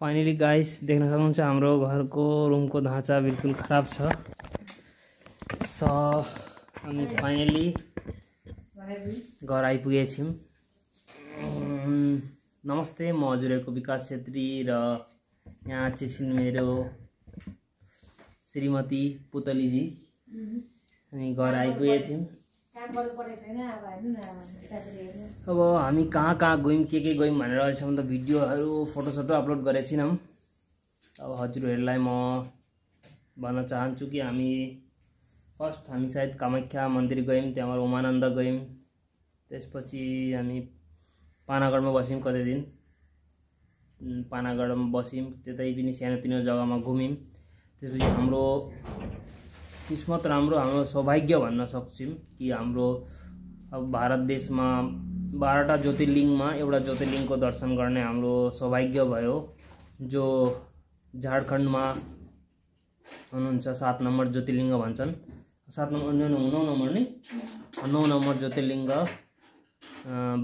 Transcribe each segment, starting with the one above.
Finally guys देख्न सक्नुहुन्छ हाम्रो घरको रुमको ढाँचा बिल्कुल खराब छ। सो हामी फाइनली घर आइपुगेछौँ। नमस्ते, म हजुरहरूको विकास छेत्री र यहाँ चाहिँ मेरो श्रीमती पुतलीजी। हामी घर आइपुगेछौँ। अब हामी कहाँ गयौँ के गयौँ भनेर अहिलेसम्म त भिडियोहरू फोटोसोटो अपलोड गरेको छैनौँ। अब हजुरहरूलाई म भन्न चाहन्छु कि हामी सायद कामाख्या मन्दिर गयौँ, त्यहाँबाट उमानन्द गयौँ, त्यसपछि हामी पानागढमा बस्यौँ कति दिन। पानागढमा बस्यौँ, त्यतै पनि सानोतिनो जग्गामा घुम्यौँ। त्यसपछि हाम्रो किस्मत राम्रो, हाम्रो सौभाग्य भन्न सक्छौँ कि हाम्रो अब भारत देशमा 12टा ज्योतिर्लिङ्गमा एउटा ज्योतिर्लिङ्गको दर्शन गर्ने हाम्रो सौभाग्य भयो, जो झारखण्डमा हुनुहुन्छ 7 नम्बर ज्योतिर्लिङ्ग भन्छन्। 7 नम्बर 9 नम्बर नि 9 नम्बर ज्योतिर्लिङ्ग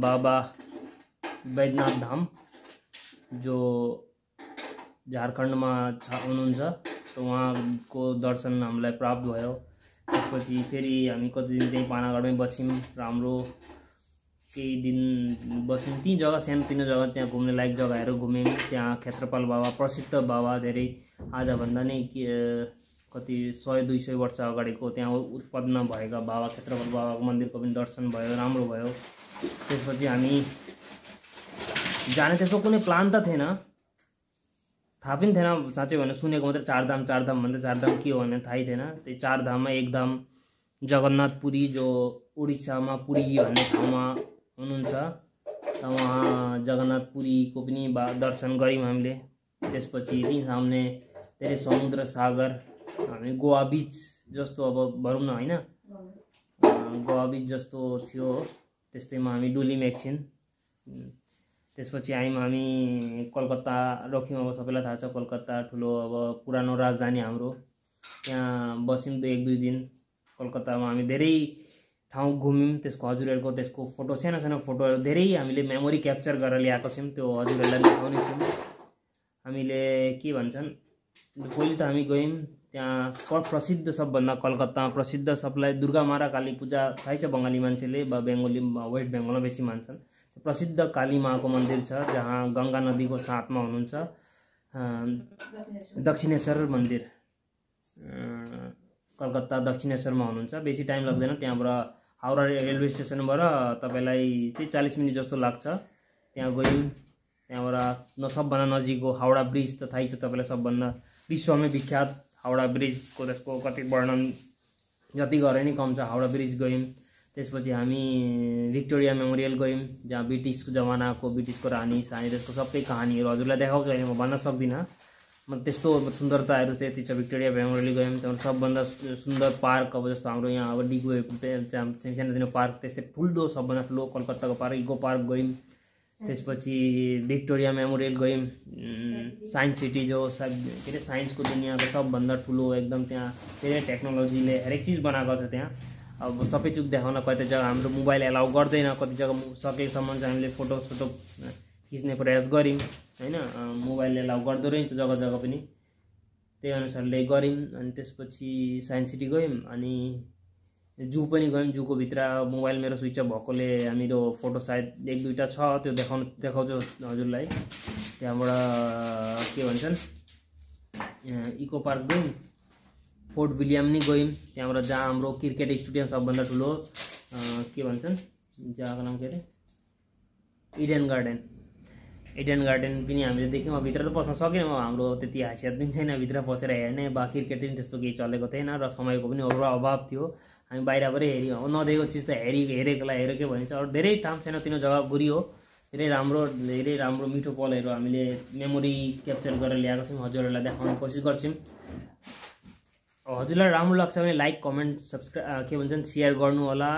बाबा बैद्यनाथ धाम, जो झारखण्डमा हुनुहुन्छ। तो उहाँको दर्शन हामीलाई प्राप्त भयो। त्यसपछि फेरि हामी कति दिन त्यही पानागढमै बस्यौँ। राम्रो केही दिन बस्यौँ। ती जग्गा सानोतिनो जग्गा त्यहाँ घुम्ने लायक जग्गाहरू घुम्यौँ। त्यहाँ क्षेत्रपाल बाबा, प्रसिद्ध बाबा, धेरै आजभन्दा नै कति 100-200 वर्ष अगाडिको त्यहाँ उत्पन्न भएका बाबा क्षेत्रपाल बाबाको मन्दिरको पनि दर्शन भयो, राम्रो भयो। त्यसपछि हामी जाने त्यसको कुनै प्लान त थिएन, थाहा पनि थिएन। साँच्चै भने सुनेको मात्रै चारधाम भन्दा चारधाम के हो भने थाहै थिएन। त्यही चारधाममा एक धाम जगन्नाथपुरी, जो उडिसामा पुरी भन्ने ठाउँमा हुनुहुन्छ। त उहाँ जगन्नाथपुरीको पनि दर्शन गऱ्यौँ हामीले। त्यसपछि त्यही सामने धेरै समुद्र सागर, हामी गोवा बिच जस्तो अब भनौँ न होइन, गोवा बिच जस्तो थियो, त्यस्तैमा हामी डुल्यौँ एकछिन। त्यसपछि आयौँ हामी कलकत्ता रोक्यौँ। अब सबैलाई थाहा छ कलकत्ता ठुलो अब पुरानो राजधानी हाम्रो। त्यहाँ बस्यौँ 1-2 दिन। कलकत्तामा हामी धेरै ठाउँ घुम्यौँ। हजुरहरूको त्यसको फोटो, सानो फोटोहरू धेरै हामीले मेमोरी क्याप्चर गरेर ल्याएको छौँ। त्यो हजुरहरूलाई देखाउने छौँ। हामीले के भन्छन्, भोलि त हामी गयौँ त्यहाँ प्रसिद्ध, सबभन्दा कलकत्तामा प्रसिद्ध, सबलाई दुर्गा माता काली पूजा थाहै छ बङ्गाली मान्छेले, बेङ्गोली वेस्ट बेङ्गलमा बेसी मान्छन्। प्रसिद्ध काली माको मन्दिर छ, जहाँ गङ्गा नदीको साथमा हुनुहुन्छ। दक्षिणेश्वर मन्दिर कलकत्ता दक्षिणेश्वरमा हुनुहुन्छ। बेसी टाइम लाग्दैन, त्यहाँबाट हाउडा रेलवे स्टेसनबाट तपाईँलाई त्यही 40 मिनट जस्तो लाग्छ। त्यहाँ गयौँ। त्यहाँबाट सबभन्दा नजिक हो हाउडा ब्रिज, त थाहै छ तपाईँलाई, सबभन्दा विश्वमै विख्यात हाउडा ब्रिजको त्यसको कति वर्णन जति गरे नि कम छ। हाउडा ब्रिज गयौँ। त्यसपछि हामी भिक्टोरिया मेमोरियल गयौँ, जहाँ ब्रिटिसको जमानाको ब्रिटिसको रानी सानी त्यसको सबै कहानीहरू हजुरलाई देखाउँछु। होइन, म भन्न सक्दिनँ, म त्यस्तो सुन्दरताहरू त्यति छ। भिक्टोरिया मेमोरियल गयौँ। त्यहाँबाट सबभन्दा सुन्दर पार्क, अब जस्तो हाम्रो यहाँ अब डिगो सानोतिनो पार्क, त्यस्तै ठुलो सबभन्दा ठुलो कलकत्ताको पार्क इको पार्क गयौँ। त्यसपछि भिक्टोरिया मेमोरियल गयौँ। साइन्स सिटी, जो के अरे साइन्सको दुनियाँको सबभन्दा ठुलो एकदम, त्यहाँ धेरै टेक्नोलोजीले हरेक चिज बनाएको छ त्यहाँ। अब सबै चुक देखाउन कति जग्गा हाम्रो मोबाइल एलाउ गर्दैन, कति जग्गा सकेसम्म चाहिँ हामीले फोटो खिच्ने प्रयास गऱ्यौँ होइन। मोबाइल एलाउ गर्दो रहेछ जग्गा पनि, त्यही अनुसारले गऱ्यौँ। अनि त्यसपछि साइन्स सिटी गयौँ। अनि जू पनि गयौँ। जूको भित्र मोबाइल मेरो स्विच अफ भएकोले मेरो फोटो सायद 1-2टा छ, त्यो देखाउँछु हजुरलाई। त्यहाँबाट के भन्छन्, इको पार्क गयौँ। फोर्ट विलियम नि गयौँ। त्यहाँबाट जहाँ हाम्रो क्रिकेट स्टेडियम सबभन्दा ठुलो, के भन्छन् जग्गाको नाम के अरे, इडेन गार्डन पनि हामीले देख्यौँ। भित्र त पस्न सकेनौँ, हाम्रो त्यति हैसियत पनि छैन भित्र पसेर हेर्ने। क्रिकेट पनि त्यस्तो केही चलेको थिएन र समयको पनि अभाव थियो। हामी बाहिरबाटै हेऱ्यौँ। अब नदेखेको चिज त हेरेकोलाई हेरेकै भनिन्छ। अरू धेरै ठाउँ सानोतिनो जग्गा घुरियो। धेरै राम्रो मिठो पलहरू हामीले मेमोरी क्याप्चर गरेर ल्याएको छौँ, हजुरहरूलाई देखाउने कोसिस गर्छौँ। हजुरलाई राम्रो लाग्छ भने लाइक, कमेन्ट, सब्सक्राइब के भन्छन् सेयर गर्नु होला,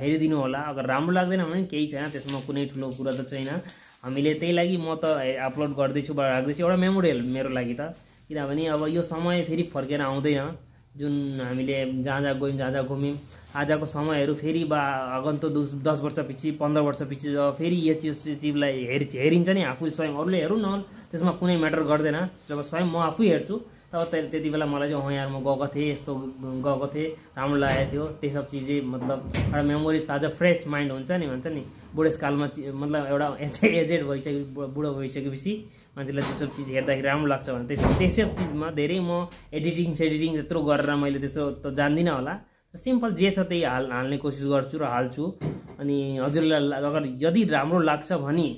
हेरिदिनु होला। अगर राम्रो लाग्दैन भने केही छैन, त्यसमा कुनै ठुलो कुरा त छैन। हामीले त्यही लागि म त अपलोड गर्दैछु, राख्दैछु, एउटा मेमोरियल मेरो लागि त। किनभने अब यो समय फेरि फर्केर आउँदैन, जुन हामीले जहाँ गयौँ, जहाँ घुम्यौँ। आजको समयहरू फेरि आगन्तुक 10 वर्षपछि 15 वर्षपछि जब फेरि यो चिजलाई हेरिन्छ नि आफूले स्वयं अरूले हेरौँ न त्यसमा कुनै म्याटर गर्दैन। जब स्वयं म आफै हेर्छु तब त्यति बेला मलाई चाहिँ यार म गएको थिएँ यस्तो गएको थिएँ राम्रो लागेको थियो त्यो सब चिजै मतलब एउटा मेमोरी ताजा फ्रेस माइन्ड हुन्छ नि भन्छ नि बुढेसकालमा मतलब एउटा एजेड बुढो भइसकेपछि मान्छेलाई त्यो सब चिज हेर्दाखेरि राम्रो लाग्छ भने त्यसै चिजमा धेरै म एडिटिङ त्यत्रो गरेर मैले त्यस्तो त जान्दिनँ होला सिम्पल जे छ त्यही हाल्ने कोसिस गर्छु र हाल्छु। अनि हजुरलाई अगर यदि राम्रो लाग्छ भने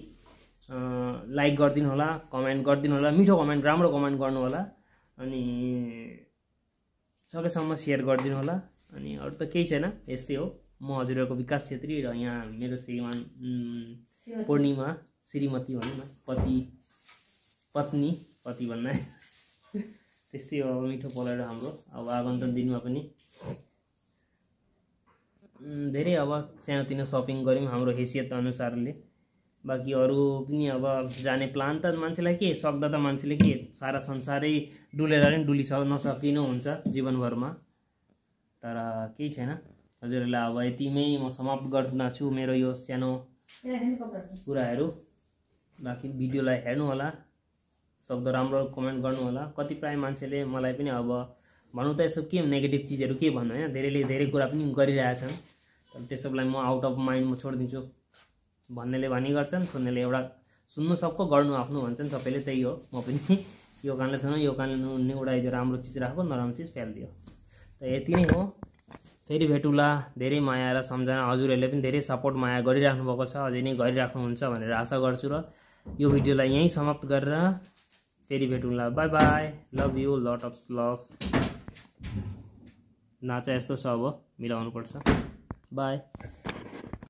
लाइक गरिदिनु होला कमेन्ट गरिदिनु होला मिठो कमेन्ट राम्रो कमेन्ट गर्नु होला अनि सकेसम्म सेयर गरिदिनु होला। अनि अरू त केही छैन यस्तै हो। म हजुरहरूको विकास छेत्री र यहाँ मेरो श्रीमान पूर्णिमा श्रीमती भनौँ न पत्नी भन्न त्यस्तै हो। अब मिठो पलाएर हाम्रो अब आगन्तुक दिनमा पनि धेरै अब सानोतिनो सपिङ गऱ्यौँ हाम्रो हैसियत अनुसारले। बाँकी अरू पनि अब जाने प्लान त मान्छेलाई के सक्दा त मान्छेले के सारा संसारै डुलेर पनि नसकिनु हुन्छ जीवनभरमा तर केही छैन। हजुरहरूलाई अब यतिमै म समाप्त गर्दछु मेरो यो सानो कुराहरू। बाँकी भिडियोलाई हेर्नु होला सक्दो राम्रो कमेन्ट गर्नु होला। कतिपय मान्छेले मलाई पनि अब भनौँ त यसो के नेगेटिभ चिजहरू के भन्नु होइन धेरै कुरा पनि गरिरहेछन् तर त्यसोलाई म आउट अफ माइन्ड म छोडिदिन्छु। भन्नेले भनी गर्छन् सुन्नेले एउटा सुन्नु सबको गर्नु आफ्नो भन्छन् सबैले त्यही हो। म पनि यो कानले सुन यो कानले उडाइदियो राम्रो चिज राख्यो नराम्रो चिज फ्यालिदियो त यति नै हो। फेरि भेटौँला। धेरै माया र सम्झना हजुरहरूले पनि धेरै सपोर्ट माया गरिराख्नु भएको छ अझै नै गरिराख्नुहुन्छ भनेर आशा गर्छु र यो भिडियोलाई यहीँ समाप्त गरेर फेरि भेटौँला। Bye bye love you lot of love. नाचा यस्तो छ अब मिलाउनुपर्छ। बाई।